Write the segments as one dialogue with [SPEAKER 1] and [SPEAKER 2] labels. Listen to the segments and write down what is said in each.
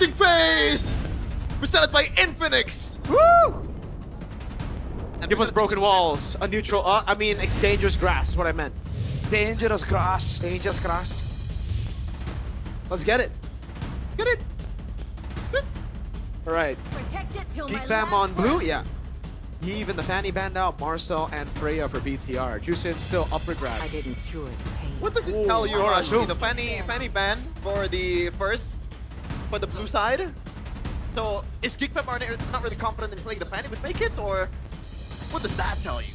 [SPEAKER 1] resting phase! Presented by Infinix!
[SPEAKER 2] Woo!
[SPEAKER 1] And
[SPEAKER 2] Give us broken walls, a neutral, it's dangerous grass is what I meant.
[SPEAKER 3] Dangerous grass.
[SPEAKER 2] Dangerous grass. Let's get it. Let's get it. All right.
[SPEAKER 4] Protect it till
[SPEAKER 2] Geek
[SPEAKER 4] my
[SPEAKER 2] fam
[SPEAKER 4] last
[SPEAKER 2] on blue,
[SPEAKER 4] breath.
[SPEAKER 2] yeah. Eve and the Fanny band out, Marcel and Freya for BTR. Juicin still up for grabs.
[SPEAKER 4] I didn't cure the pain.
[SPEAKER 1] What does this tell you, Rashi? The Fanny ban for the first, for the blue side? So, is Geek fam not really confident in playing the Fanny with Make It, or what does that tell you?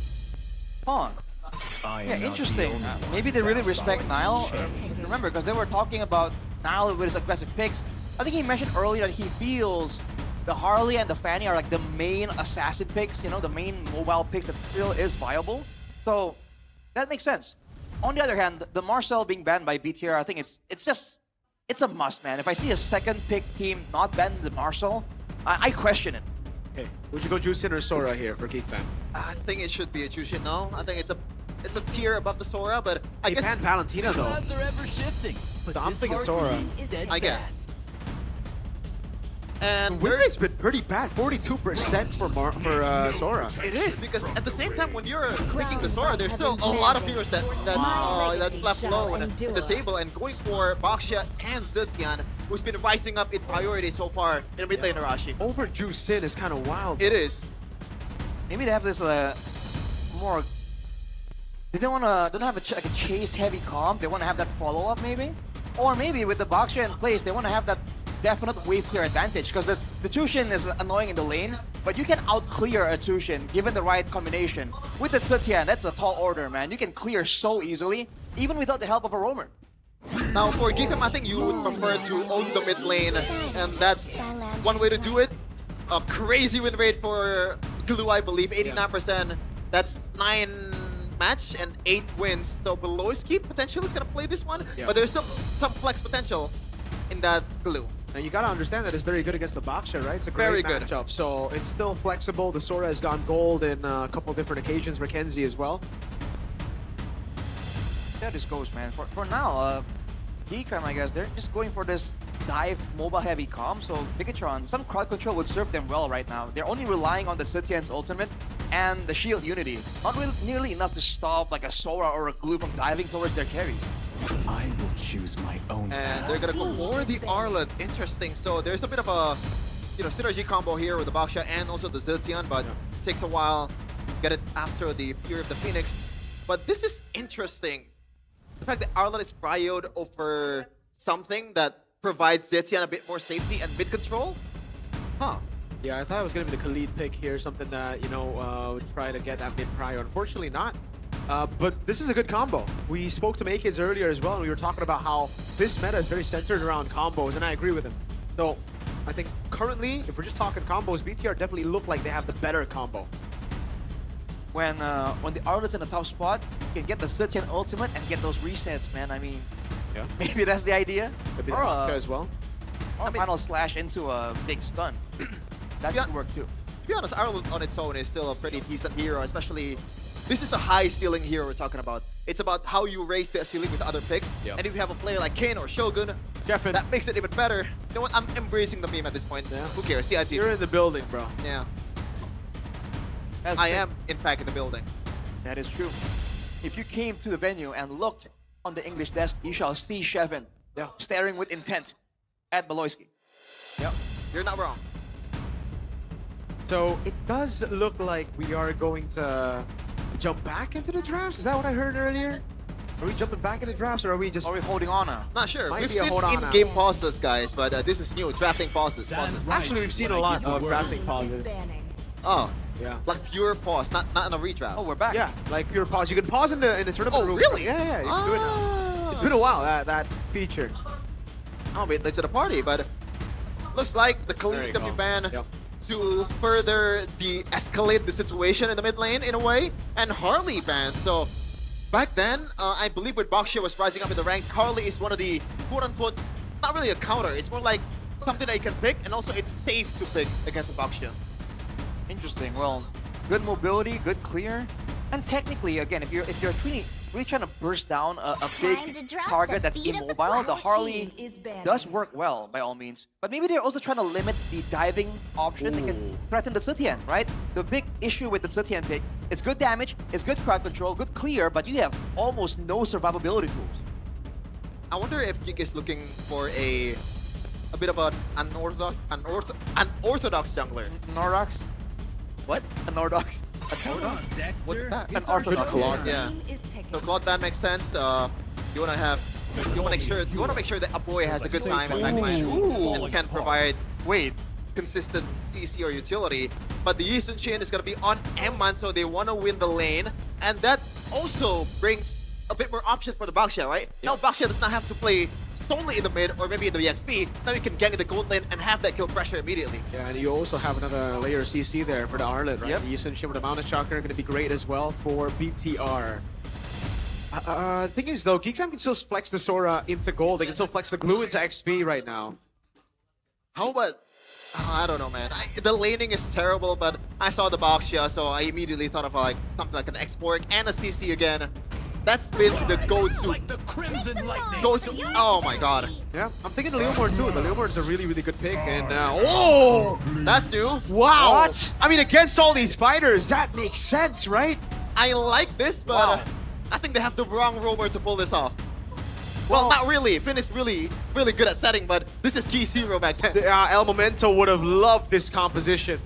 [SPEAKER 3] Huh. Yeah, interesting. Maybe they really respect Nile. Remember, because they were talking about Nile with his aggressive picks. I think he mentioned earlier that he feels the Harley and the Fanny are like the main assassin picks, you know, the main mobile picks that still is viable. So that makes sense. On the other hand, the Marcel being banned by BTR, I think it's a must, man. If I see a second pick team not ban the Marcel, I question it.
[SPEAKER 2] Okay, would you go Juicin or Sora here for Geek fam?
[SPEAKER 1] I think it should be a Jushin, no? I think it's a tier above the Sora, but I
[SPEAKER 2] He
[SPEAKER 1] guess...
[SPEAKER 2] banned Valentina though.
[SPEAKER 5] Odds are ever shifting. But
[SPEAKER 2] So I'm
[SPEAKER 5] this
[SPEAKER 2] thinking
[SPEAKER 5] hard
[SPEAKER 2] Sora.
[SPEAKER 5] team steadfast.
[SPEAKER 1] I guess. And
[SPEAKER 2] Win rate's been pretty bad, 42% for Sora.
[SPEAKER 1] it is, because at the same time, when you're picking the Sora, there's still a lot of heroes that's left low in the table, and going for Boxia and Zetian, who's been rising up in priority so far in the mid lane, Arashi.
[SPEAKER 2] Over Juicin is kind of wild.
[SPEAKER 1] It is.
[SPEAKER 3] Maybe they have this more. They don't have like a chase heavy comp. They want to have that follow up maybe, or maybe with the Boxer in place, they want to have that definite wave clear advantage because the Tushin is annoying in the lane, but you can out clear a Tushin given the right combination. With the Zetian, that's a tall order, man. You can clear so easily, even without the help of a roamer.
[SPEAKER 1] Now for Geekham, I think you would prefer to own the mid lane, and that's one way to do it. A crazy win rate for Glue, I believe, 89%. That's 9 match and 8 wins. So Beloyski potentially is going to play this one, but there's still some flex potential in that Glue.
[SPEAKER 2] And you gotta understand that it's very good against the Boxer, right? It's a great
[SPEAKER 1] Very good.
[SPEAKER 2] matchup. So it's still flexible. The Sora has gone gold in a couple different occasions for Kenzie as well.
[SPEAKER 3] Yeah, this goes, man. For now, Geekram, I guess, they're just going for this dive mobile heavy comp. So BIGETRON, some crowd control would serve them well right now. They're only relying on the Zetian's ultimate and the shield unity. Not really nearly enough to stop like a Sora or a Glue from diving towards their carries.
[SPEAKER 5] I will choose my own
[SPEAKER 1] And
[SPEAKER 5] path.
[SPEAKER 1] they're gonna go for the Arlet. Interesting. So there's a bit of a, synergy combo here with the Baksha and also the Ziltian, but it takes a while. Get it after the Fury of the Phoenix. But this is interesting. The fact that Arlet is prioed over something that provides Zetian a bit more safety and mid control. Huh.
[SPEAKER 2] Yeah, I thought it was gonna be the Khalid pick here, something that, would try to get that mid prior. Unfortunately not. But this is a good combo. We spoke to Makids earlier as well, and we were talking about how this meta is very centered around combos, and I agree with him. So I think currently, if we're just talking combos, BTR definitely look like they have the better combo.
[SPEAKER 3] When the Arlet's in a tough spot, you can get the Zetian ultimate and get those resets, man. I mean,
[SPEAKER 2] Yeah.
[SPEAKER 3] maybe that's the idea.
[SPEAKER 2] Maybe the
[SPEAKER 3] Or,
[SPEAKER 2] Baksha as well.
[SPEAKER 3] or final slash into a big stun. That
[SPEAKER 1] Yeah.
[SPEAKER 3] could work too.
[SPEAKER 1] To be honest, Arlet on its own is still a pretty decent hero, especially this is a high ceiling hero we're talking about. It's about how you raise the ceiling with other picks.
[SPEAKER 2] Yep.
[SPEAKER 1] And if you have a player like Ken or Shogun,
[SPEAKER 2] Jeffin,
[SPEAKER 1] that makes it even better. You know what? I'm embracing the meme at this point.
[SPEAKER 2] Yeah.
[SPEAKER 1] Who cares? CIT.
[SPEAKER 2] you're in the building, bro.
[SPEAKER 1] Yeah.
[SPEAKER 3] That's
[SPEAKER 1] I
[SPEAKER 3] true.
[SPEAKER 1] am, in fact, in the building.
[SPEAKER 3] That is true. If you came to the venue and looked on the English desk, you shall see Shevin staring with intent at Beloyski.
[SPEAKER 1] Yep. You're not wrong.
[SPEAKER 2] So it does look like we are going to jump back into the drafts. Is that what I heard earlier? Are we jumping back into drafts, or are we just...
[SPEAKER 3] Are we holding on now?
[SPEAKER 1] Not sure.
[SPEAKER 2] Might
[SPEAKER 1] We've
[SPEAKER 2] be a
[SPEAKER 1] seen
[SPEAKER 2] hold on now.
[SPEAKER 1] in-game pauses, guys, but this is new. Drafting pauses.
[SPEAKER 2] Actually, we've seen a lot of drafting pauses.
[SPEAKER 1] Oh,
[SPEAKER 2] Yeah.
[SPEAKER 1] like pure pause, not in a redraft.
[SPEAKER 3] Oh, we're back.
[SPEAKER 2] Yeah, like pure pause. You can pause in the tournament
[SPEAKER 1] Oh,
[SPEAKER 2] room.
[SPEAKER 1] really?
[SPEAKER 2] Yeah, you can do it now. It's been a while, that feature.
[SPEAKER 1] I'll wait late to the party, but looks like the
[SPEAKER 2] There
[SPEAKER 1] Khalid's
[SPEAKER 2] you
[SPEAKER 1] gonna
[SPEAKER 2] go.
[SPEAKER 1] be banned
[SPEAKER 2] Yep.
[SPEAKER 1] to further escalate the situation in the mid lane in a way, and Harley banned. So back then, I believe when Boxia was rising up in the ranks, Harley is one of the quote-unquote, not really a counter. It's more like something that you can pick, and also it's safe to pick against a Boxia.
[SPEAKER 3] Interesting. Well, good mobility, good clear, and technically, again, if you're really trying to burst down a
[SPEAKER 4] Time to
[SPEAKER 3] big
[SPEAKER 4] drop
[SPEAKER 3] target
[SPEAKER 4] the
[SPEAKER 3] that's
[SPEAKER 4] beat of the
[SPEAKER 3] immobile, the
[SPEAKER 4] flash.
[SPEAKER 3] Harley
[SPEAKER 6] Is banned.
[SPEAKER 3] does work well by all means. But maybe they're also trying to limit the diving options that can threaten the Zetian, right? The big issue with the Zetian pick, it's good damage, it's good crowd control, good clear, but you have almost no survivability tools.
[SPEAKER 1] I wonder if GEEK is looking for a bit of an unorthodox jungler.
[SPEAKER 3] Nordox?
[SPEAKER 1] What?
[SPEAKER 3] A Nordox.
[SPEAKER 1] What's that?
[SPEAKER 3] An Orthodox.
[SPEAKER 2] Claude.
[SPEAKER 1] Yeah.
[SPEAKER 6] Team is taken.
[SPEAKER 1] So Claude ban makes sense. You wanna make sure that a boy has a good time in backline and can provide
[SPEAKER 3] Wait,
[SPEAKER 1] consistent CC or utility. But the Yi Sun-shin is gonna be on M1, so they wanna win the lane, and that also brings a bit more option for the Baxia, right? Now Baxia does not have to play solely in the mid or maybe in the XP. Now you can gank in the gold lane and have that kill pressure immediately.
[SPEAKER 2] Yeah, and you also have another layer of CC there for the Arlet, right?
[SPEAKER 3] Yep.
[SPEAKER 2] The Yi Sun-shin with the Mountain Shocker going to be great as well for BTR. The thing is though, GEEK Fam can still flex the Sora into gold. They can still flex the glue into XP right now.
[SPEAKER 1] How about... I don't know, man. The laning is terrible, but I saw the Baxia, so I immediately thought of like something like an X-Borg and a CC again. That's been the go-to.
[SPEAKER 5] Like the Crimson Lightning.
[SPEAKER 1] Oh my god.
[SPEAKER 2] Yeah, I'm thinking the Leomord too. The Leomord is a really, really good pick. And oh,
[SPEAKER 1] That's new.
[SPEAKER 2] wow!
[SPEAKER 3] What?
[SPEAKER 2] I mean, against all these fighters, that makes sense, right?
[SPEAKER 1] I like this, but
[SPEAKER 3] Wow.
[SPEAKER 1] I think they have the wrong roamer to pull this off. Well, not really. Finn is really good at setting, but this is key zero back then.
[SPEAKER 2] El Momento would have loved this composition.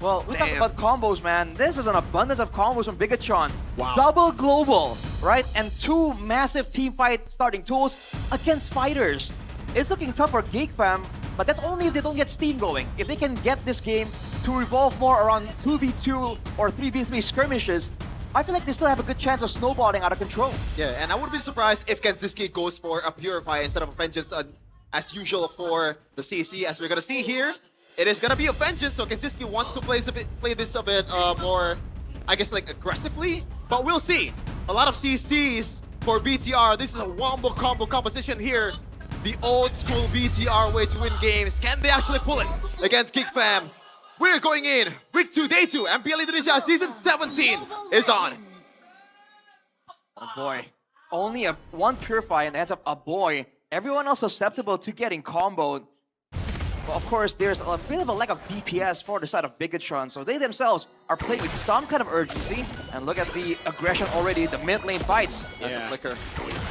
[SPEAKER 3] well, we talk
[SPEAKER 1] Damn.
[SPEAKER 3] about combos, man. This is an abundance of combos from BIGETRON.
[SPEAKER 2] Wow.
[SPEAKER 3] Double global, right? And two massive team fight starting tools against fighters. It's looking tough for GEEK Fam, but that's only if they don't get steam going. If they can get this game to revolve more around 2v2 or 3v3 skirmishes, I feel like they still have a good chance of snowballing out of control.
[SPEAKER 1] Yeah, and I would be surprised if Kenziski goes for a Purify instead of a Vengeance as usual for the CC. As we're gonna see here, it is gonna be a Vengeance, so Kenziski wants to play this a bit more, I guess, like aggressively. But we'll see. A lot of CCs for BTR. This is a wombo combo composition here. The old school BTR way to win games. Can they actually pull it against GEEK Fam? We're going in. Week 2, day 2. MPL Indonesia Season 17 is on.
[SPEAKER 3] Oh boy. Only one Purify in the hands of a boy. Everyone else susceptible to getting comboed. Well, of course, there's a bit of a lack of DPS for the side of BIGETRON, so they themselves are playing with some kind of urgency. And look at the aggression already, the mid lane fights.
[SPEAKER 1] That's a flicker.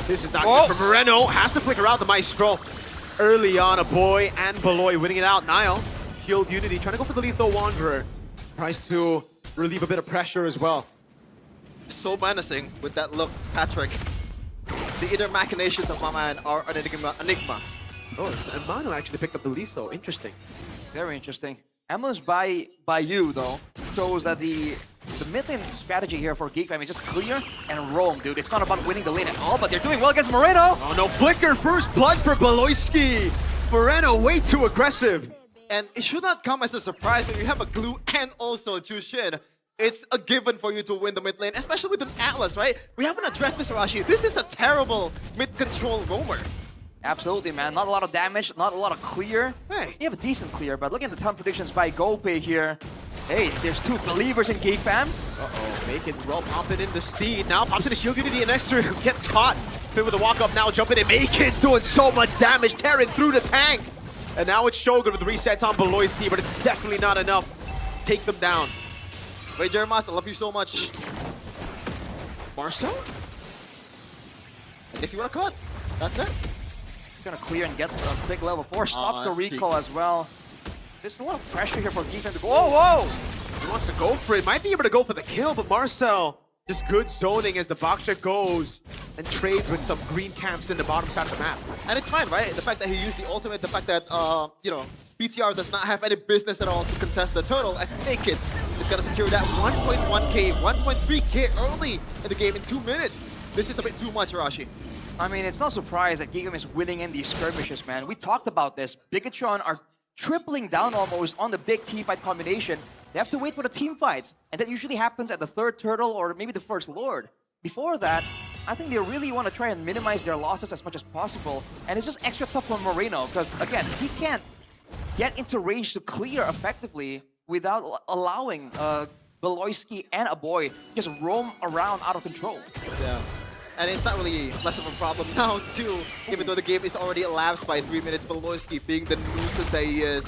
[SPEAKER 2] This is not
[SPEAKER 3] Oh.
[SPEAKER 2] good for Moreno. Has to flicker out the Maestro. Early on, a boy and Beloy winning it out. Nile, Shield Unity, trying to go for the Lethal Wanderer. Tries to relieve a bit of pressure as well.
[SPEAKER 1] So menacing with that look, Patrick. The inner machinations of my man are an enigma.
[SPEAKER 2] Oh, and Manu actually picked up the Lethal. Interesting.
[SPEAKER 3] Very interesting. Emblems by you, though, shows that the mid lane strategy here for GEEK Fam is just clear and roam, dude. It's not about winning the lane at all, but they're doing well against Moreno.
[SPEAKER 2] Oh no, Flicker, first blood for Beloyski. Moreno, way too aggressive.
[SPEAKER 1] And it should not come as a surprise when you have a Glue and also Jushin. It's a given for you to win the mid lane, especially with an Atlas, right? We haven't addressed this, Rashi. This is a terrible mid-control roamer.
[SPEAKER 3] Absolutely, man. Not a lot of damage, not a lot of clear.
[SPEAKER 2] Hey.
[SPEAKER 3] You have a decent clear, but looking at the time predictions by GoPay here. Hey, there's two believers in GEEK Fam.
[SPEAKER 2] Uh-oh, Makin's well pumping in the Steed. Now pops in the Shield Unity and Esther gets caught. Fit with a walk-up now, jumping in. Makin's doing so much damage, tearing through the tank. And now it's Shogun with the resets on Beloyski, but it's definitely not enough. Take them down.
[SPEAKER 1] Wait, Jeremas, I love you so much.
[SPEAKER 2] Marcel?
[SPEAKER 1] I guess you want to cut. That's it.
[SPEAKER 3] He's gonna clear and get the big level 4. Stops the
[SPEAKER 1] that's
[SPEAKER 3] recall
[SPEAKER 1] deep.
[SPEAKER 3] as well. There's a lot of pressure here for GEEK Fam to go. Whoa, whoa!
[SPEAKER 2] He wants to go for it. Might be able to go for the kill, but Marcel just good zoning as the Baksha goes and trades with some green camps in the bottom side of the map.
[SPEAKER 1] And it's fine, right? The fact that he used the ultimate, the fact that, you know, BTR does not have any business at all to contest the turtle, as Naked is going to secure that 1.1k, 1.3k early in the game in 2 minutes. This is a bit too much, Rashi.
[SPEAKER 3] I mean, it's no surprise that GEEK Fam is winning in these skirmishes, man. We talked about this. BIGETRON are tripling down almost on the big team fight combination. They have to wait for the team fights, and that usually happens at the third turtle or maybe the first lord. Before that, I think they really want to try and minimize their losses as much as possible, and it's just extra tough for Moreno, because again, he can't get into range to clear effectively without allowing Beloyski and a boy just roam around out of control.
[SPEAKER 1] Yeah. And it's not really less of a problem now, too, even though the game is already elapsed by 3 minutes. Beloyski, being the nuisance that he is,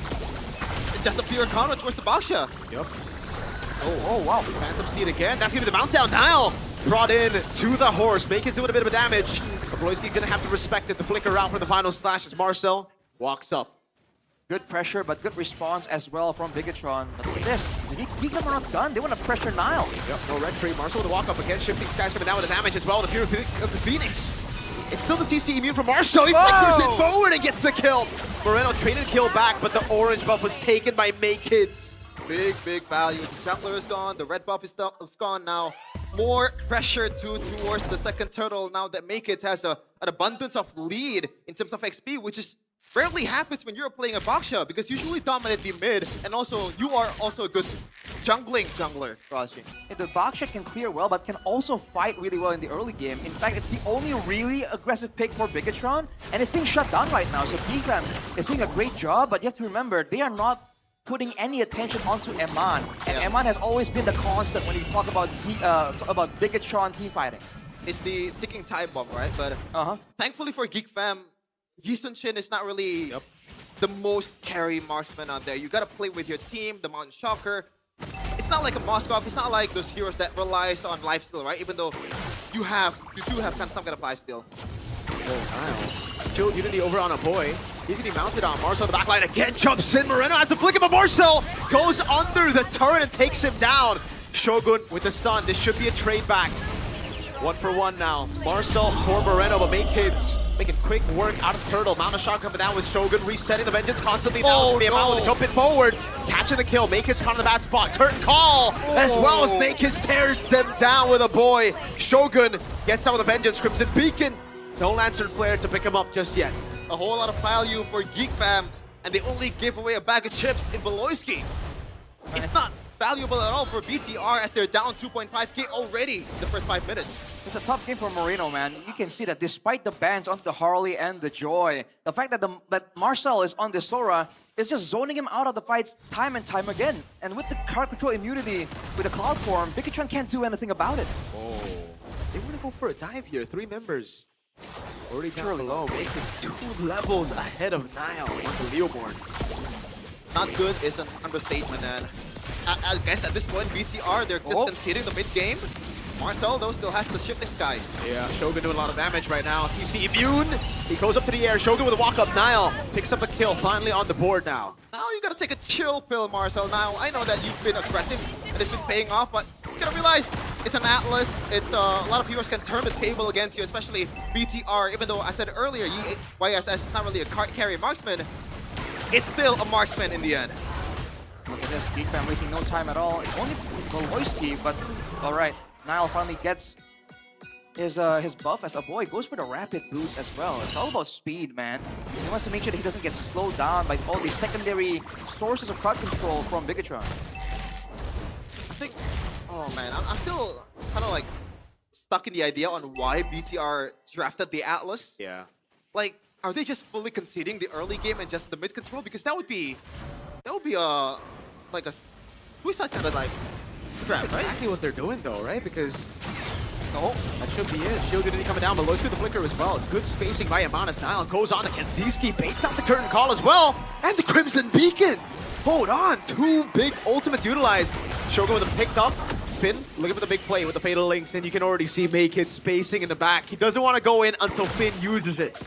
[SPEAKER 1] just a pure counter towards the Baksha.
[SPEAKER 2] Yep. Oh, wow. Phantom Seed again. That's going to be the mount down. Nile brought in to the horse. Making doing a bit of a damage. But Beloyski going to have to respect it. The flicker out for the final slash as Marcel walks up.
[SPEAKER 3] Good pressure, but good response as well from BIGETRON. But look at this. GEEK are not done. They want to pressure Nile.
[SPEAKER 2] Yep, no red free. Marcel to walk up again. Shifting Skies coming down with the damage as well. The Fury of the Phoenix. It's still the CC immune from Marcel. He flickers it forward and gets the kill. Moreno traded kill back, but the orange buff was taken by Kids.
[SPEAKER 1] Big value. Jungler is gone. The red buff is gone now. More pressure towards the second turtle now that Kids has an abundance of lead in terms of XP, which is rarely happens when you're playing a Baksha, because you usually dominate the mid, and also you are also a good jungler, Raji.
[SPEAKER 3] Yeah, the Baksha can clear well, but can also fight really well in the early game. In fact, it's the only really aggressive pick for BIGETRON, and it's being shut down right now. So GEEK is doing a great job, but you have to remember, they are not putting any attention onto Eman. And Eman has always been the constant when you talk about BIGETRON team fighting.
[SPEAKER 1] It's the ticking time bomb, right? But thankfully for GEEK fam, Yisun Chin is not really the most carry marksman on there. You gotta play with your team, the Mountain Shocker. It's not like a Moskov, it's not like those heroes that relies on lifesteal, right? Even though you do have kind of some kind of lifesteal.
[SPEAKER 2] Oh, wow. Killed Unity over on a boy. He's gonna be mounted on Marcel. The backline again jumps in. Moreno has the flicker, but Marcel goes under the turret and takes him down. Shogun with the stun. This should be a trade back. 1 for 1 now. Marcel for Moreno, but Kids making quick work out of Turtle. Mount of Shock coming down with Shogun, resetting the vengeance constantly down. With jumping forward, catching the kill. Kids caught in the bad spot. Curtain call, as well as Kids tears them down with a boy. Shogun gets out with the vengeance. Crimson Beacon, no Lantern Flare to pick him up just yet.
[SPEAKER 1] A whole lot of value for GEEK fam, and they only give away a bag of chips in Beloyski. It's not valuable at all for BTR as they're down 2.5k already in the first 5 minutes.
[SPEAKER 3] It's a tough game for Moreno, man. You can see that despite the bans onto the Harley and the Joy, the fact that that Marcel is on the Sora is just zoning him out of the fights time and time again. And with the card control immunity with the Cloud Form, BIGETRON can't do anything about it.
[SPEAKER 2] Oh, they want to go for a dive here. 3 members already down below. Kids 2 levels ahead of Nile on the Leoborn.
[SPEAKER 1] Not good is an understatement, and I guess at this point, BTR, they're just conceding the mid game. Marcel, though, still has the shifting skies.
[SPEAKER 2] Yeah, Shogun doing a lot of damage right now. CC immune. He goes up to the air. Shogun with a walk-up. Nile picks up a kill. Finally on the board now.
[SPEAKER 1] Now you gotta take a chill pill, Marcel. Now, I know that you've been aggressive and it's been paying off, but you gotta realize it's an Atlas. It's a lot of heroes can turn the table against you, especially BTR. Even though I said earlier, YSS is not really a carry marksman, it's still a marksman in the end.
[SPEAKER 3] Look at this, GEEK fam wasting no time at all. It's only Beloyski, but alright. Nile finally gets his buff as a boy. Goes for the rapid boost as well. It's all about speed, man. He wants to make sure that he doesn't get slowed down by all these secondary sources of crowd control from BIGETRON.
[SPEAKER 1] I think, oh man, I'm still kind of like stuck in the idea on why BTR drafted the Atlas.
[SPEAKER 2] Yeah.
[SPEAKER 1] Like, are they just fully conceding the early game and just the mid control? Because that would be a like a suicide kind of like trap,
[SPEAKER 2] That's
[SPEAKER 1] right?
[SPEAKER 2] exactly what they're doing though, right? Because that should be it. Shield Unity coming down, but Beloyski with the flicker as well. Good spacing by Amanis. Nile goes on to Kenziski, baits out the curtain call as well, and the Crimson Beacon. Hold on, 2 big ultimates utilized. Shogun with a picked up. Finn looking for the big play with the Fatal Links, and you can already see Make It spacing in the back. He doesn't want to go in until Finn uses it.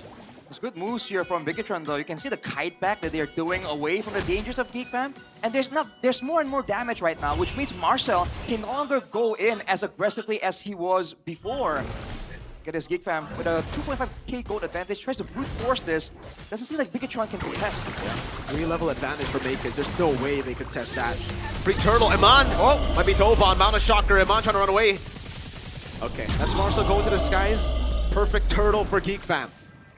[SPEAKER 3] There's good moves here from BIGETRON though. You can see the kite back that they're doing away from the dangers of GEEK fam. And there's more and more damage right now, which means Marcel can no longer go in as aggressively as he was before. Look at this, GEEK fam with a 2.5k gold advantage, tries to brute force this. Doesn't seem like BIGETRON can contest. 3-level advantage for Makers. There's no way they could test that. Free Turtle, Iman! Oh, might be Doban, Mount of Shocker, Iman trying to run away. Okay, that's Marcel going to the skies. Perfect Turtle for GEEK fam.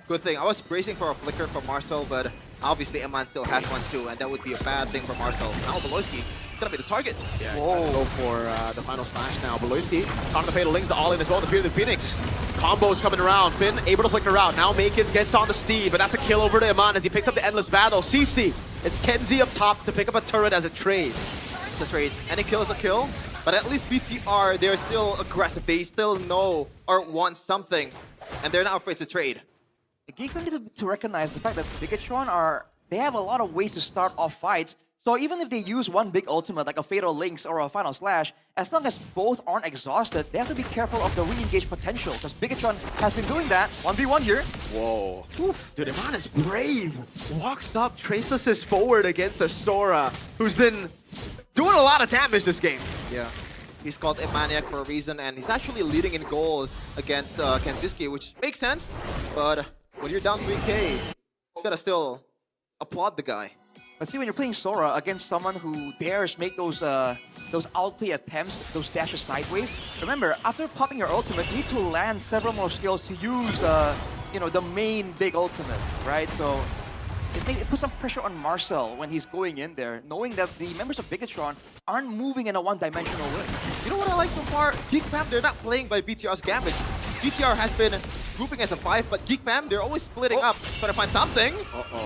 [SPEAKER 1] Good thing. I was bracing for a flicker from Marcel, but obviously Eman still has one too, and that would be a bad thing for Marcel. Now Beloyski is gonna be the target.
[SPEAKER 2] Yeah, go for the final slash now. Beloyski on the Fatal Links, the all-in as well, the Fear of the Phoenix. Combos coming around. Finn able to flicker out. Now Makins gets on the Steed, but that's a kill over to Iman as he picks up the Endless Battle. CC, it's Kenzie up top to pick up a turret as a trade.
[SPEAKER 1] It's a trade, and he kills a kill. But at least BTR, they're still aggressive. They still know or want something, and they're not afraid to trade.
[SPEAKER 3] GEEK need to recognize the fact that BIGETRON they have a lot of ways to start off fights. So even if they use one big ultimate like a Fatal Lynx or a Final Slash, as long as both aren't exhausted, they have to be careful of the re-engage potential, because BIGETRON has been doing that. 1v1 here.
[SPEAKER 2] Whoa. Oof. Dude, Iman is brave. Walks up, tracelesses forward against a Sora, who's been doing a lot of damage this game.
[SPEAKER 1] Yeah. He's called a Maniac for a reason, and he's actually leading in goal against Kenziski, which makes sense. But when you're down 3k, you gotta still applaud the guy.
[SPEAKER 3] But see, when you're playing Sora against someone who dares make those outplay attempts, those dashes sideways, remember, after popping your ultimate, you need to land several more skills to use, you know, the main big ultimate, right? So it puts some pressure on Marcel when he's going in there, knowing that the members of BIGETRON aren't moving in a one-dimensional way.
[SPEAKER 1] You know what I like so far? GEEK Fam, they're not playing by BTR's gambit. BTR has been grouping as a 5, but GEEK Fam, they're always splitting up, trying to find something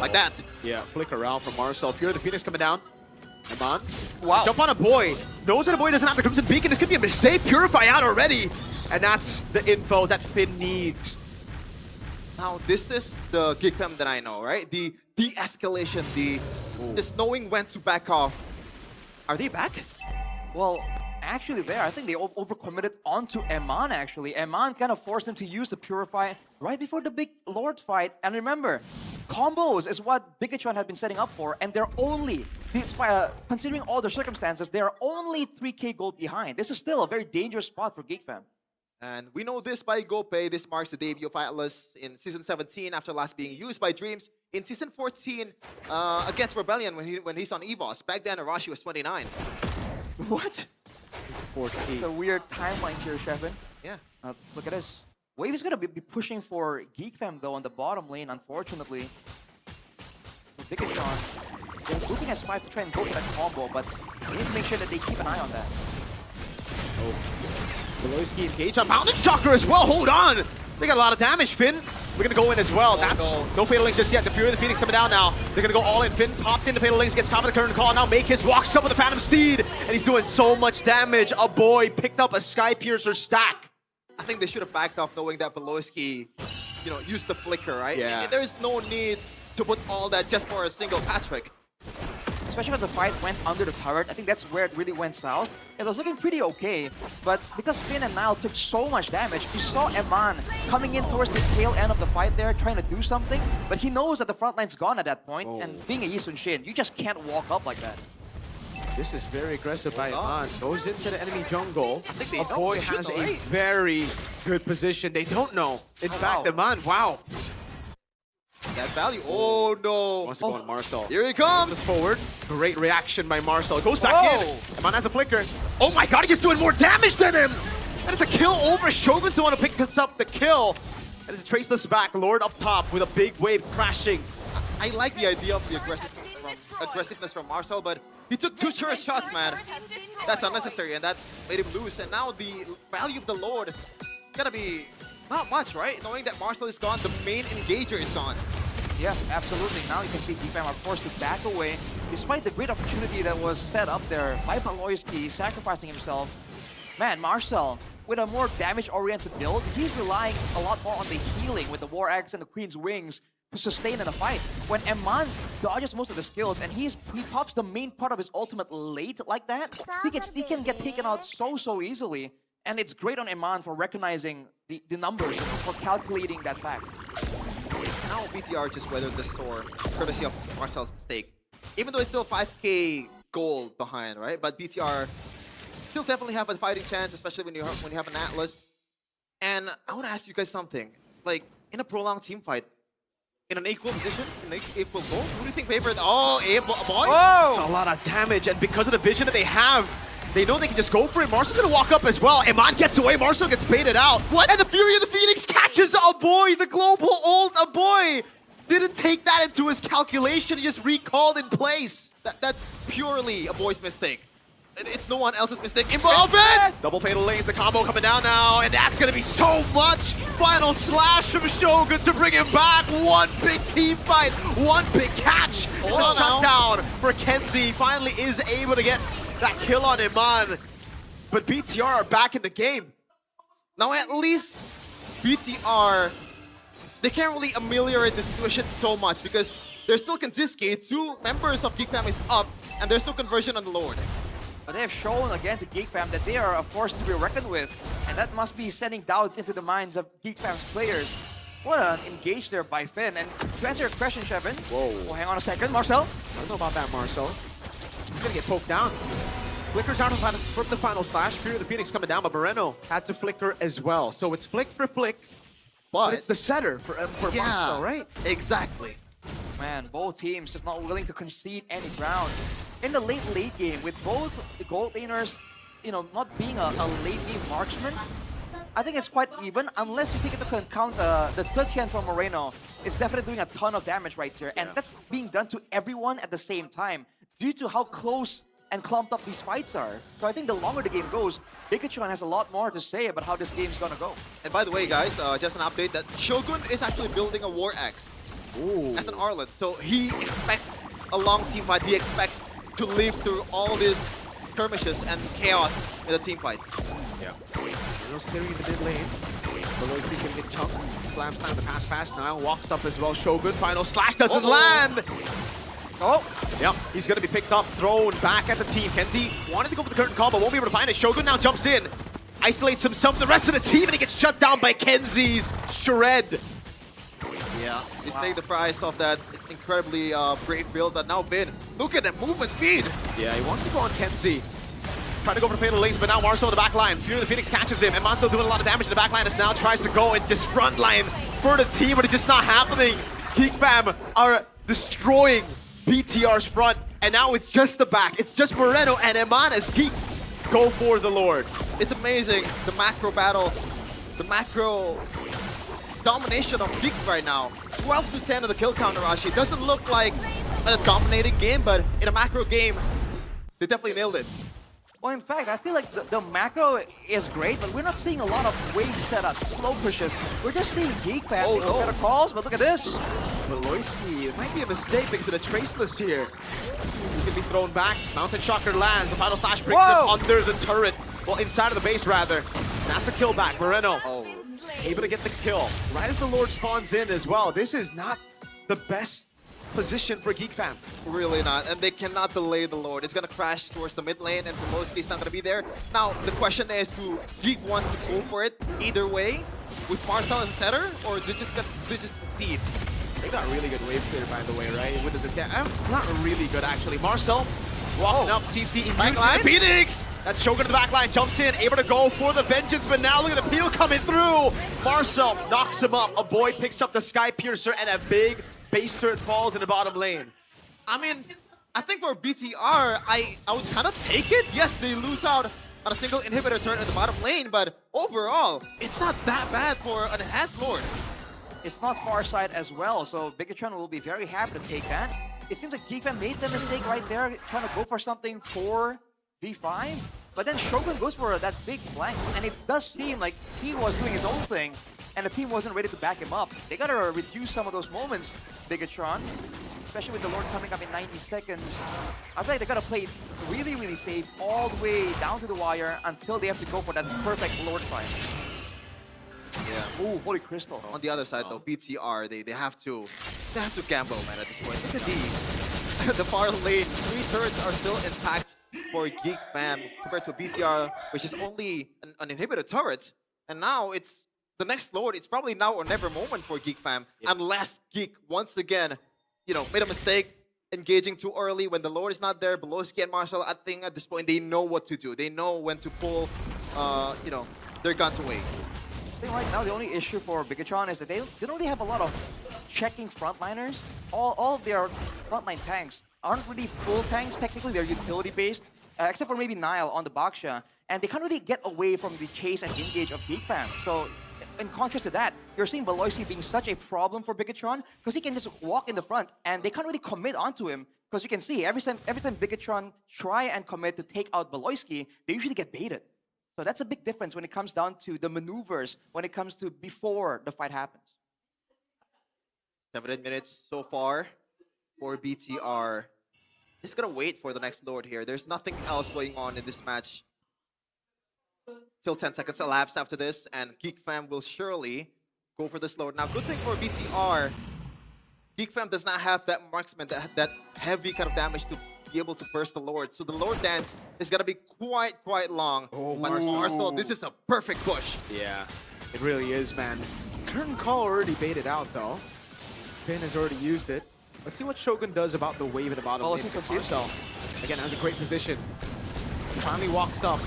[SPEAKER 1] like that.
[SPEAKER 2] Yeah, flick around from Marcel. Pure the Phoenix coming down. Iman.
[SPEAKER 3] Wow.
[SPEAKER 2] Jump on a boy. Knows that a boy doesn't have the Crimson Beacon. This could be a mistake. Purify out already. And that's the info that Finn needs.
[SPEAKER 1] Now, this is the GEEK Fam that I know, right? The de-escalation, just knowing when to back off. Are they back?
[SPEAKER 3] Well, actually there, I think they overcommitted onto Eman actually. Eman kind of forced him to use the Purify right before the big Lord fight. And remember, combos is what BIGETRON had been setting up for, and they're only, considering all the circumstances, they're only 3k gold behind. This is still a very dangerous spot for GEEK Fam.
[SPEAKER 1] And we know this by GoPay. This marks the debut of Atlas in Season 17 after last being used by Dreams in Season 14 against Rebellion when he's on EVOS. Back then, Arashi was 29.
[SPEAKER 3] What?
[SPEAKER 2] It's
[SPEAKER 3] It's a weird timeline here, Shevin.
[SPEAKER 1] Yeah.
[SPEAKER 3] Look at this. Wave is going to be pushing for GEEK Fam though on the bottom lane, unfortunately. For BIGETRON, they're grouping as 5 to try and go for that combo, but they need to make sure that they keep an eye on that.
[SPEAKER 2] Oh. Beloyski engaged on Mountain Chakra as well. Hold on. They got a lot of damage, Finn. We're going to go in as well. That's no Fatal Links just yet. The Fury of the Phoenix coming down now. They're going to go all in. Finn popped into Fatal Links, gets caught with the current call. Now Makis walks up with the Phantom Seed, and he's doing so much damage. A boy picked up a Sky Piercer stack.
[SPEAKER 1] I think they should have backed off knowing that Beloyski, you know, used the flicker, right?
[SPEAKER 2] Yeah.
[SPEAKER 1] There's no need to put all that just for a single Patrick.
[SPEAKER 3] Especially when the fight went under the turret. I think that's where it really went south. It was looking pretty okay, but because Finn and Nile took so much damage, you saw Eman coming in towards the tail end of the fight there, trying to do something, but he knows that the front line's gone at that point, and being a Yi Sun-shin, you just can't walk up like that.
[SPEAKER 2] This is very aggressive by Iman. Goes into the enemy jungle.
[SPEAKER 1] I think they
[SPEAKER 2] A
[SPEAKER 1] know.
[SPEAKER 2] boy
[SPEAKER 1] They should
[SPEAKER 2] has
[SPEAKER 1] know,
[SPEAKER 2] a
[SPEAKER 1] right?
[SPEAKER 2] very good position. They don't know. In fact, Iman, wow.
[SPEAKER 1] That's value. Oh no.
[SPEAKER 2] Wants to go on Marcel.
[SPEAKER 1] Here he comes.
[SPEAKER 2] This forward. Great reaction by Marcel. Goes back in. Iman has a flicker. Oh my god, he's doing more damage than him! And it's a kill over. Shogun's the one who picked us up the kill. And it's a traceless back. Lord up top with a big wave crashing.
[SPEAKER 1] I like the idea of the aggressiveness from Marcel, but he took 2 turret shots, man. That's unnecessary, and that made him lose. And now the value of the Lord gonna be not much, right? Knowing that Marcel is gone, the main engager is gone.
[SPEAKER 3] Yeah, absolutely. Now you can see GEEK Fam are forced to back away, despite the great opportunity that was set up there by Beloyski, sacrificing himself. Man, Marcel, with a more damage-oriented build, he's relying a lot more on the healing with the War Axe and the Queen's Wings to sustain in a fight. When Eman dodges most of the skills and he pops the main part of his ultimate late like that, he can get taken out so easily. And it's great on Eman for recognizing the numbers, for calculating that fact.
[SPEAKER 1] Now BTR just weathered the storm, courtesy of Marcel's mistake. Even though it's still 5k gold behind, right? But BTR still definitely have a fighting chance, especially when you have an Atlas. And I want to ask you guys something. Like, in a prolonged team fight, in an equal position, in an equal goal, who do you think favored? Oh, boy!
[SPEAKER 2] It's a lot of damage, and because of the vision that they have, they know they can just go for it. Marcel's gonna walk up as well. Iman gets away. Marcel gets baited out. What? And the Fury of the Phoenix catches a boy. The global ult, a boy. Didn't take that into his calculation. He just recalled in place.
[SPEAKER 1] That's purely a boy's mistake. It's no one else's mistake. Involve it!
[SPEAKER 2] Double Fatal Links, the combo coming down now, and that's gonna be so much. Final slash from Shogun to bring him back. One big team fight, one big catch.
[SPEAKER 1] Hold
[SPEAKER 2] The
[SPEAKER 1] on now.
[SPEAKER 2] shutdown for Kenzie finally is able to get that kill on Iman. but BTR are back in the game.
[SPEAKER 1] Now at least BTR, they can't really ameliorate the situation so much because there's still Kanziski, 2 members of Geek Fam is up, and there's no conversion on the Lord.
[SPEAKER 3] But they have shown again to Geek Fam that they are a force to be reckoned with, and that must be sending doubts into the minds of Geek Fam's players. What an engage there by Finn. And to answer your question, Shevin, oh, hang on a second, Marcel.
[SPEAKER 2] I don't know about that, Marcel. He's gonna get poked down. Flickers out from the final slash. Fury of the Phoenix coming down, but Moreno had to flicker as well. So it's flick for flick, but it's the setter for Marcel, right?
[SPEAKER 1] Exactly.
[SPEAKER 3] Man, both teams just not willing to concede any ground. In the late game, with both the gold laners, you know, not being a late game marksman, I think it's quite even, unless you take into account the S17 from Moreno. It's definitely doing a ton of damage right here, and that's being done to everyone at the same time, due to how close and clumped up these fights are. So I think the longer the game goes, BIGETRON has a lot more to say about how this game's gonna go.
[SPEAKER 1] And by the way, guys, just an update that Shogun is actually building a War Axe as an Arlet. So he expects a long team fight. He expects to live through all these skirmishes and chaos in the team fights.
[SPEAKER 2] Yeah. Moreno's clearing the mid lane. Beloyski's gonna get chunked. Slams time to pass. Now walks up as well. Shogun, final slash doesn't land! Oh, yeah, he's gonna be picked up, thrown back at the team. Kenzie wanted to go for the curtain call, but won't be able to find it. Shogun now jumps in, isolates himself from the rest of the team, and he gets shut down by Kenzie's shred.
[SPEAKER 1] Yeah, he's paying the price of that incredibly brave build, but now Vin, look at that movement speed!
[SPEAKER 2] Yeah, he wants to go on Kenzie. Trying to go for the fatal lanes, but now Marcel in the back line. Fury of the Phoenix catches him, and Marcel doing a lot of damage in the back line as now tries to go and just front line for the team, but it's just not happening. Geek Fam are destroying BTR's front, and now it's just the back. It's just Moreno and Eman as Geek go for the Lord.
[SPEAKER 1] It's amazing, the macro battle, the macro domination of Geek right now. 12 to 10 of the kill count, Arashi. Doesn't look like a dominating game, but in a macro game, they definitely nailed it.
[SPEAKER 3] Well, in fact, I feel like the macro is great, but we're not seeing a lot of wave setups, slow pushes. We're just seeing Geek Fam making better calls, but look at this.
[SPEAKER 2] Beloyski, it might be a mistake because of the traceless here. He's gonna be thrown back. Mountain Shocker lands. The final slash brings him under the turret. Well, inside of the base, rather. And that's a kill back. Moreno able to get the kill. Right as the Lord spawns in as well. This is not the best position for Geek Fam.
[SPEAKER 1] Really not, and they cannot delay the Lord. It's gonna crash towards the mid lane, and for most he's not gonna be there. Now, the question is, do Geek wants to go for it either way, with Marcel as a setter, or do just concede?
[SPEAKER 2] They got really good wave clear, by the way, right? With his attack. Not really good, actually. Marcel walking up, CC in backline. Phoenix! That Shogun in the backline jumps in, able to go for the vengeance, but now look at the peel coming through. Marcel knocks him up. A boy picks up the Sky Piercer, and a big base turret falls in the bottom lane.
[SPEAKER 1] I mean, I think for BTR, I would kind of take it. Yes, they lose out on a single inhibitor turret in the bottom lane, but overall, it's not that bad for an enhanced Lord.
[SPEAKER 3] It's not far side as well, so BIGETRON will be very happy to take that. It seems like Geek Fam made the mistake right there, trying to go for something for V5, but then Shogun goes for that big flank, and it does seem like he was doing his own thing, and the team wasn't ready to back him up. They gotta reduce some of those moments, BIGETRON, especially with the Lord coming up in 90 seconds. I feel like they gotta play it really, really safe all the way down to the wire until they have to go for that perfect Lord fight.
[SPEAKER 1] Yeah.
[SPEAKER 3] Ooh, Holy Crystal.
[SPEAKER 1] On the other side, though, BTR, they have to gamble, man, at this point. Look at the far lane. 3 turrets are still intact for Geek Fam compared to BTR, which is only an inhibitor turret. And now it's the next Lord. It's probably now or never moment for Geek Fam, unless Geek once again, you know, made a mistake engaging too early when the Lord is not there. Beloyski and Marcel, I think at this point they know what to do. They know when to pull, you know, their guns away.
[SPEAKER 3] I think right now the only issue for BIGETRON is that they don't really have a lot of checking frontliners. All of their frontline tanks aren't really full tanks. Technically, they're utility-based, except for maybe Nile on the Baksha. And they can't really get away from the chase and engage of Geek Fam. So, in contrast to that, you're seeing Beloyski being such a problem for BIGETRON because he can just walk in the front and they can't really commit onto him. Because you can see, every time BIGETRON try and commit to take out Beloyski, they usually get baited. So that's a big difference when it comes down to the maneuvers, when it comes to before the fight happens.
[SPEAKER 1] 7 minutes so far for BTR. Just gonna wait for the next Lord here. There's nothing else going on in this match. Still 10 seconds elapsed after this, and Geek Fam will surely go for this load. Now, good thing for BTR, Geek Fam does not have that marksman, that heavy kind of damage to be able to burst the Lord. So the Lord dance is gonna be quite long.
[SPEAKER 2] Oh,
[SPEAKER 1] but
[SPEAKER 2] Marcel.
[SPEAKER 1] Marcel, this is a perfect push.
[SPEAKER 2] Yeah, it really is, man. Curtain Call already baited out, though. Finn has already used it. Let's see what Shogun does about the wave at the bottom lane. Marcel, again, has a great position. Finally walks up.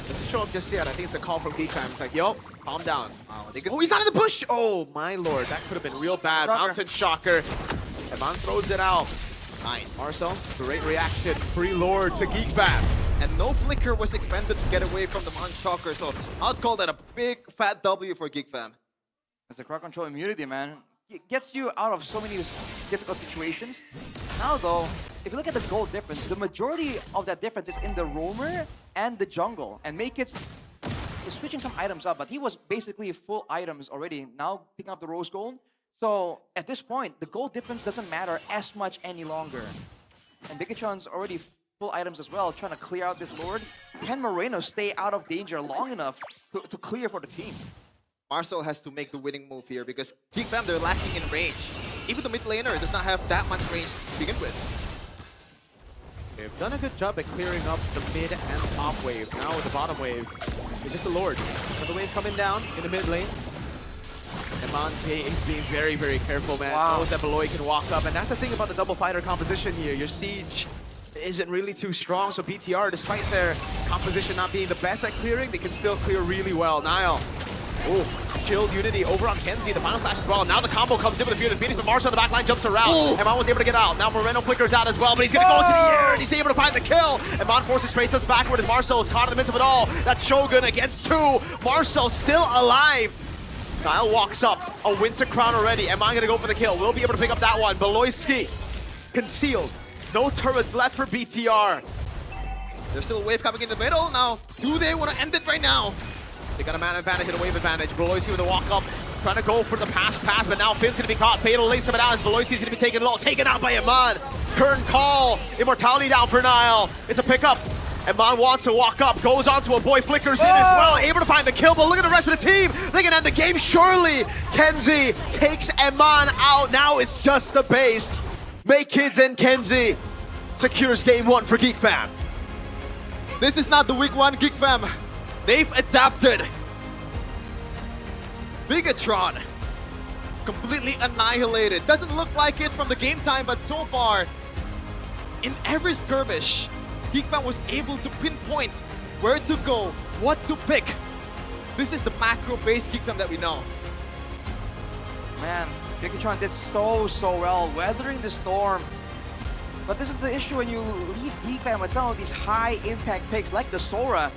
[SPEAKER 2] Doesn't show up just yet. I think it's a call from Geek Fam. It's like, yo, calm down. Oh, he's not in the push! Oh, my lord. That could have been real bad. Mountain Shocker. Eman throws it out.
[SPEAKER 1] Nice.
[SPEAKER 2] Marcel, great reaction. Free Lord to Geek Fam.
[SPEAKER 1] And no flicker was expended to get away from the Mountain Shocker, so I'd call that a big fat W for Geek Fam.
[SPEAKER 3] It's a crowd control immunity, man. It gets you out of so many difficult situations. Now, though, if you look at the gold difference, the majority of that difference is in the roamer and the jungle. And Makeit's switching some items up, but he was basically full items already. Now picking up the rose gold. So at this point, the gold difference doesn't matter as much any longer. And BIGETRON's already full items as well, trying to clear out this Lord. Can Moreno stay out of danger long enough to clear for the team?
[SPEAKER 1] Marcel has to make the winning move here because Geek Fam, they're lacking in range. Even the mid laner does not have that much range to begin with.
[SPEAKER 2] They've done a good job at clearing up the mid and top wave. Now with the bottom wave, it's just the Lord. Another wave coming down in the mid lane. Eman is being very careful, man.
[SPEAKER 3] Wow.
[SPEAKER 2] Knows that Beloy can walk up, and that's the thing about the double fighter composition here. Your siege isn't really too strong, so BTR, despite their composition not being the best at clearing, they can still clear really well. Niall. Oh, chilled Unity over on Kenzie. The final slash as well. Now the combo comes in with the Fear of Phoenix, but Marcel on the back line jumps around. Eman was able to get out. Now Moreno flickers out as well, but he's going to go into the air, and he's able to find the kill. Eman forces Traces backward, and Marcel is caught in the midst of it all. That's Shogun against two. Marcel still alive. Niall walks up. A Winter Crown already. Eman going to go for the kill. Will be able to pick up that one. Beloyski concealed. No turrets left for BTR.
[SPEAKER 1] There's still a wave coming in the middle. Now, do they want to end it right now?
[SPEAKER 2] They got a man advantage and a wave advantage. Beloyski with a walk up, trying to go for the pass, but now Finn's gonna be caught. Fatal lace coming out as Beloyski's gonna be taken low, taken out by Eman. Curtain Call, immortality down for Niall. It's a pickup. Eman wants to walk up, goes onto a boy, flickers in as well, able to find the kill, but look at the rest of the team. They can end the game surely. Kenzie takes Eman out. Now it's just the base. Make Kids and Kenzie secures game one for Geek Fam.
[SPEAKER 1] This is not the week one Geek Fam. They've adapted. BIGETRON completely annihilated. Doesn't look like it from the game time, but so far, in every skirmish, Geek Fam was able to pinpoint where to go, what to pick. This is the macro-based Geek Fam that we know.
[SPEAKER 3] Man, BIGETRON did so well, weathering the storm. But this is the issue when you lead Geek Fam with some of these high-impact picks like the Sora.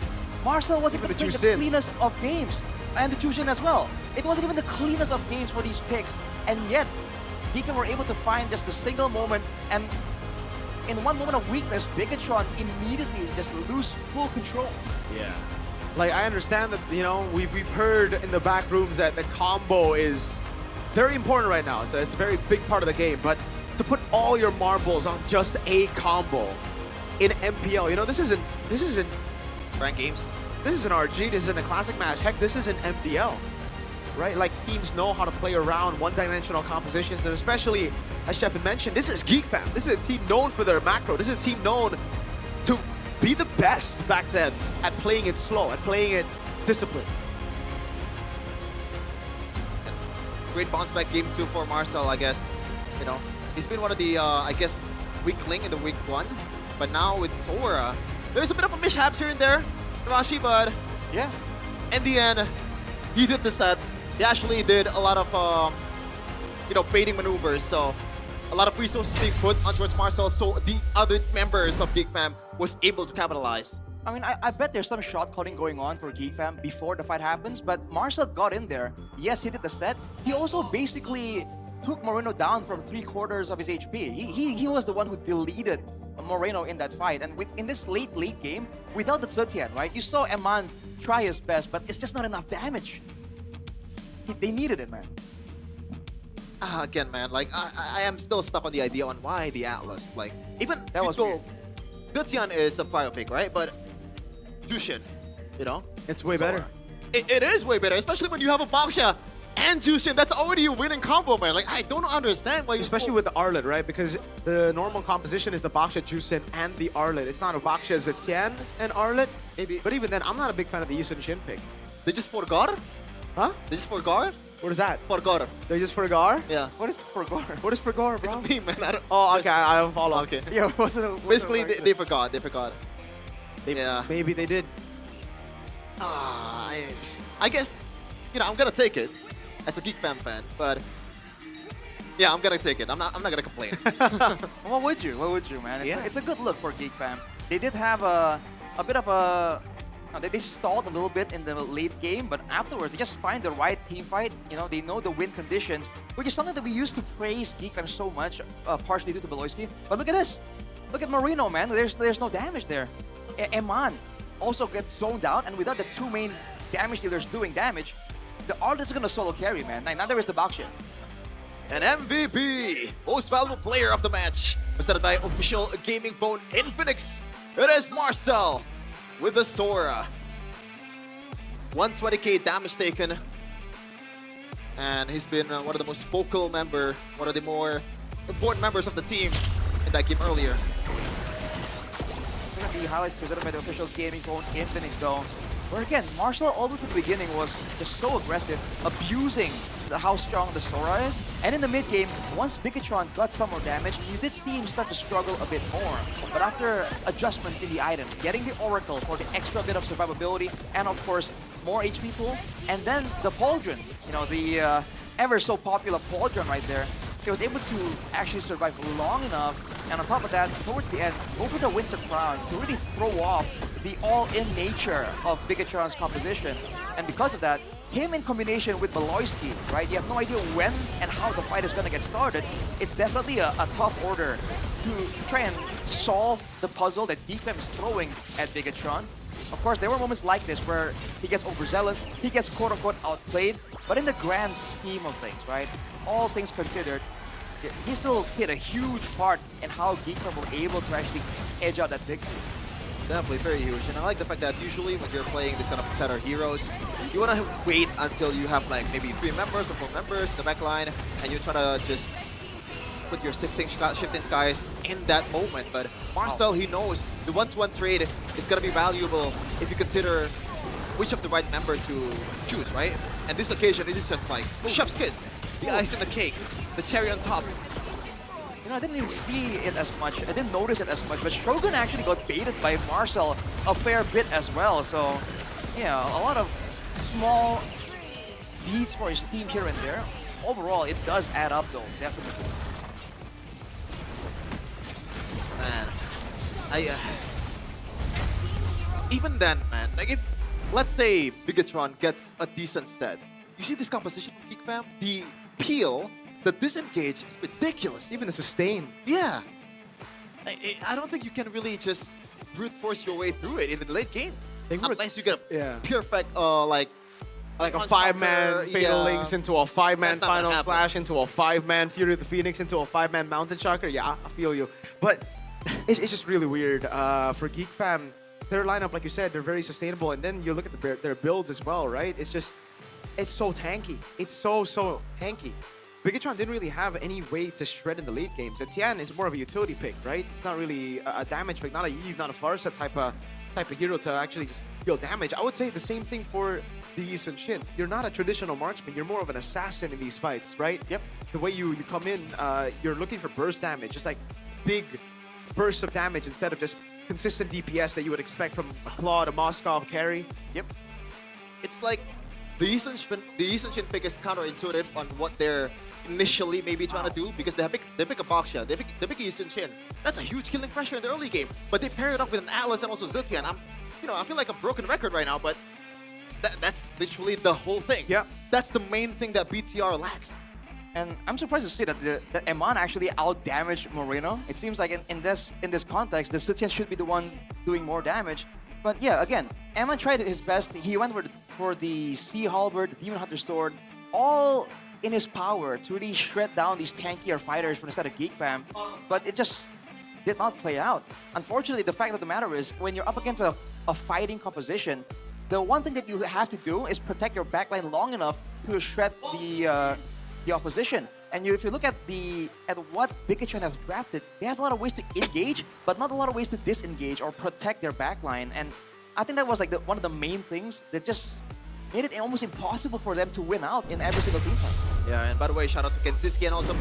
[SPEAKER 3] Marcel wasn't even the cleanest of games. And the Jushin as well. It wasn't even the cleanest of games for these picks. And yet, Geek Fam were able to find just a single moment, and in one moment of weakness, BIGETRON immediately just lose full control.
[SPEAKER 2] Yeah. Like, I understand that, you know, we've heard in the back rooms that the combo is very important right now. So it's a very big part of the game. But to put all your marbles on just a combo in MPL, you know, this isn't
[SPEAKER 1] Rank games.
[SPEAKER 2] This isn't RG, this isn't a classic match. Heck, this isn't MPL, right? Like, teams know how to play around one-dimensional compositions, and especially, as Chef had mentioned, this is Geek Fam. This is a team known for their macro. This is a team known to be the best back then at playing it slow, at playing it disciplined.
[SPEAKER 1] Great bounce back game 2 for Marcel, I guess. You know, he's been one of the, I guess, weak link in the week 1. But now with Sora, there's a bit of a mishaps here and there, Rashi, but
[SPEAKER 3] Yeah.
[SPEAKER 1] in the end, he did the set. He actually did a lot of, you know, baiting maneuvers. So a lot of resources being put on towards Marcel, so the other members of Geek Fam was able to capitalize.
[SPEAKER 3] I mean, I bet there's some shot calling going on for Geek Fam before the fight happens, but Marcel got in there. Yes, he did the set. He also basically took Moreno down from 3/4 of his HP. He was the one who deleted Moreno in that fight. And in this late game, without the Zetian, right? You saw Eman try his best, but it's just not enough damage. They needed it, man.
[SPEAKER 1] Again, man, like, I am still stuck on the idea on why the Atlas. Like, even
[SPEAKER 3] That was weird.
[SPEAKER 1] Zetian is a fire pick, right? But Jushin, you know?
[SPEAKER 2] It's way better.
[SPEAKER 1] It is way better, especially when you have a Baksha and Jushin. That's already a winning combo, man. Like, I don't understand why you...
[SPEAKER 2] Especially with the Arlet, right? Because the normal composition is the Baksha, Jusin, and the Arlet. It's not a Baksha, Zetian, and Arlet.
[SPEAKER 1] Maybe.
[SPEAKER 2] But even then, I'm not a big fan of the Yisun Shin pick.
[SPEAKER 1] They just forgot?
[SPEAKER 2] Huh?
[SPEAKER 1] They just forgot?
[SPEAKER 2] What is that?
[SPEAKER 1] Forgot.
[SPEAKER 2] They just forgot?
[SPEAKER 1] Yeah.
[SPEAKER 3] What is Forgor?
[SPEAKER 2] What is forgot,
[SPEAKER 1] It's
[SPEAKER 2] bro?
[SPEAKER 1] a meme, man. I don't...
[SPEAKER 2] Oh, okay, I don't follow.
[SPEAKER 1] Okay.
[SPEAKER 3] Yeah, wasn't
[SPEAKER 1] Basically, they forgot. They forgot. Yeah.
[SPEAKER 2] Maybe they did.
[SPEAKER 1] I guess, you know, I'm gonna take it as a Geek fan, but yeah, I'm gonna take it. I'm not gonna complain.
[SPEAKER 3] What would you? What would you, man?
[SPEAKER 1] Yeah.
[SPEAKER 3] It's a good look for Geek Fam. They did have a bit of a... They stalled a little bit in the late game, but afterwards they just find the right team fight. You know, they know the win conditions, which is something that we used to praise Geek Fam so much, partially due to Beloyski. But look at this. Look at Marino, man. There's no damage there. Eman also gets zoned out, and without the two main damage dealers doing damage, the Arlet's gonna solo carry, man. Now there is the Baksha.
[SPEAKER 1] An MVP, most valuable player of the match, presented by official gaming phone Infinix. It is Marcel with the Sora. 120k damage taken. And he's been one of the most vocal member, one of the more important members of the team in that game earlier.
[SPEAKER 3] Look at the highlights presented by the official gaming phone Infinix, though. Where again, Marcel all the way from the beginning was just so aggressive, abusing how strong the Sora is. And in the mid game, once BIGETRON got some more damage, you did see him start to struggle a bit more. But after adjustments in the item, getting the Oracle for the extra bit of survivability, and of course, more HP pool, and then the Pauldron, you know, the ever so popular Pauldron right there, he was able to actually survive long enough, and on top of that, towards the end, go for the Winter Crown to really throw off the all-in nature of BIGETRON's composition. And because of that, him in combination with Beloyski, right? You have no idea when and how the fight is going to get started. It's definitely a tough order to try and solve the puzzle that Geekfam is throwing at BIGETRON. Of course, there were moments like this where he gets overzealous, he gets quote-unquote outplayed, but in the grand scheme of things, right? All things considered, he still played a huge part in how Geekfam were able to actually edge out that victory.
[SPEAKER 1] Definitely very huge, and I like the fact that usually when you're playing this kind of better heroes, you want to wait until you have like maybe 3 members or 4 members in the back line, and you try to just put your shifting skies in that moment. But Marcel, he knows the 1-to-1 trade is going to be valuable if you consider which of the right member to choose, right? And this occasion, it is just like chef's kiss, the ice in the cake, the cherry on top.
[SPEAKER 3] You know, I didn't even see it as much. I didn't notice it as much, but Shogun actually got baited by Marcel a fair bit as well. So, yeah, a lot of small deeds for his team here and there. Overall, it does add up though, definitely.
[SPEAKER 1] Man, even then, man, like if, let's say BIGETRON gets a decent set, you see this composition from Geek Fam? The peel, the disengage is ridiculous.
[SPEAKER 2] Even the sustain.
[SPEAKER 1] Yeah. I don't think you can really just brute force your way through it in the late game. Unless you get a perfect, like
[SPEAKER 2] a 5-man Fatal
[SPEAKER 1] yeah.
[SPEAKER 2] Links into a 5-man
[SPEAKER 1] That's not gonna
[SPEAKER 2] Final
[SPEAKER 1] happen.
[SPEAKER 2] Flash into a 5-man Fury of the Phoenix into a 5-man Mountain Shocker. Yeah, I feel you. But it's just really weird. For Geek Fam, their lineup, like you said, they're very sustainable. And then you look at their builds as well, right? It's just, it's so tanky. It's so tanky. BIGETRON didn't really have any way to shred in the late games. Etienne is more of a utility pick, right? It's not really a damage pick, not a Eve, not a Farsa type of hero to actually just deal damage. I would say the same thing for the Yisun Shin. You're not a traditional marksman, you're more of an assassin in these fights, right? Yep. The way you come in, you're looking for burst damage, just like big bursts of damage instead of just consistent DPS that you would expect from a Claude, a Moscow carry. Yep.
[SPEAKER 1] it's like the Yisun Shin pick is counterintuitive on what they're initially maybe trying to do, because they pick a Baksha, they pick Yisun Shin. That's a huge killing pressure in the early game, but they pair it off with an Atlas and also Ziltian. I feel like a broken record right now, but that's literally the whole thing.
[SPEAKER 2] Yeah.
[SPEAKER 1] That's the main thing that BTR lacks.
[SPEAKER 3] And I'm surprised to see that that Eman actually out-damaged Moreno. It seems like in this context, the Ziltian should be the one doing more damage. But yeah, again, Eman tried his best. He went for the Sea Halberd, the Demon Hunter Sword, all in his power to really shred down these tankier fighters from the side of Geek Fam. But it just did not play out. Unfortunately, the fact of the matter is, when you're up against a fighting composition, the one thing that you have to do is protect your backline long enough to shred the opposition. And if you look at what BIGETRON has drafted, they have a lot of ways to engage, but not a lot of ways to disengage or protect their backline. And I think that was like one of the main things that just made it almost impossible for them to win out in every single team fight.
[SPEAKER 1] Yeah, and by the way, shout out to Kensiski and also